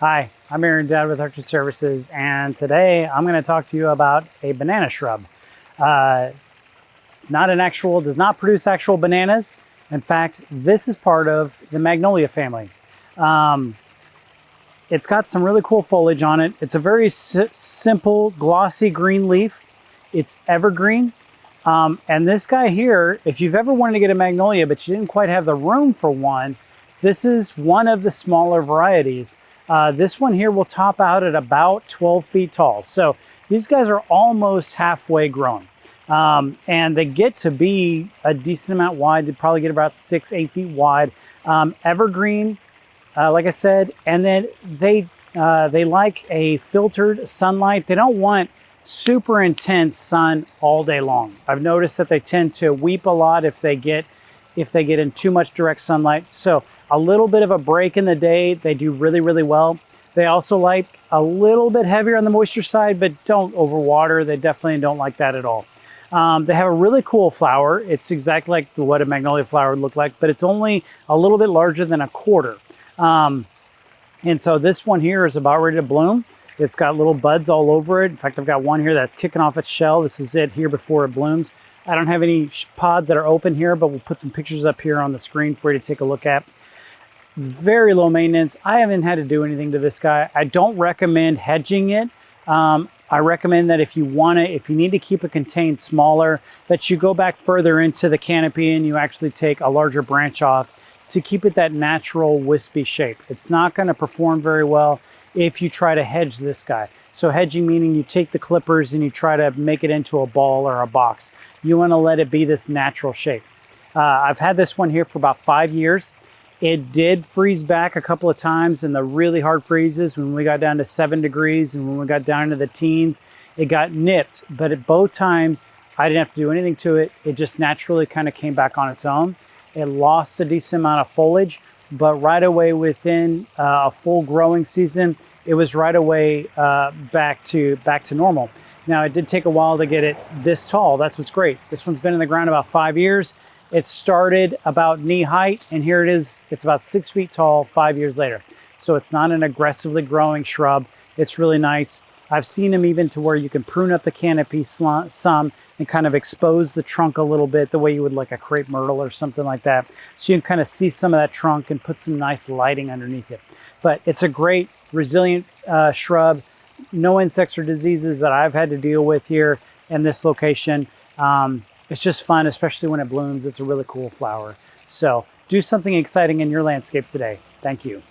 Hi, I'm Aaron Dad with Orchard Services, and today I'm going to talk to you about a banana shrub. Uh, it's not an actual, does not produce actual bananas. In fact, this is part of the magnolia family. Um, it's got some really cool foliage on it. It's a very simple, glossy green leaf. It's evergreen. And this guy here, if you've ever wanted to get a magnolia, but you didn't quite have the room for one, this is one of the smaller varieties. This one here will top out at about 12 feet tall. So these guys are almost halfway grown. And they get to be a decent amount wide. They probably get about 6-8 feet wide. Evergreen, like I said, and then they like a filtered sunlight. They don't want super intense sun all day long. I've noticed that they tend to weep a lot if they get in too much direct sunlight. So a little bit of a break in the day, they do really, really well. They also like a little bit heavier on the moisture side, but don't overwater. They definitely don't like that at all. They have a really cool flower. It's exactly like what a magnolia flower would look like, but it's only a little bit larger than a quarter. And so this one here is about ready to bloom. It's got little buds all over it. In fact, I've got one here that's kicking off its shell. This is it here before it blooms. I don't have any pods that are open here, but we'll put some pictures up here on the screen for you to take a look at. Very low maintenance. I haven't had to do anything to this guy. I don't recommend hedging it. I recommend that if you need to keep it contained smaller, that you go back further into the canopy and you actually take a larger branch off to keep it that natural wispy shape. It's not going to perform very well if you try to hedge this guy. So hedging meaning you take the clippers and you try to make it into a ball or a box. You want to let it be this natural shape. I've had this one here for about 5 years. It did freeze back a couple of times in the really hard freezes when we got down to 7 degrees, and when we got down to the teens, it got nipped. But at both times, I didn't have to do anything to it. It just naturally kind of came back on its own. It lost a decent amount of foliage, but right away within a full growing season, it was right away back to normal. Now, it did take a while to get it this tall. That's what's great. This one's been in the ground about 5 years. It started about knee height, and here it is. It's about 6 feet tall 5 years later. So it's not an aggressively growing shrub. It's really nice. I've seen them even to where you can prune up the canopy some and kind of expose the trunk a little bit the way you would like a crepe myrtle or something like that. So you can kind of see some of that trunk and put some nice lighting underneath it. But it's a great, resilient shrub. No insects or diseases that I've had to deal with here in this location. It's just fun, especially when it blooms. It's a really cool flower. So do something exciting in your landscape today. Thank you.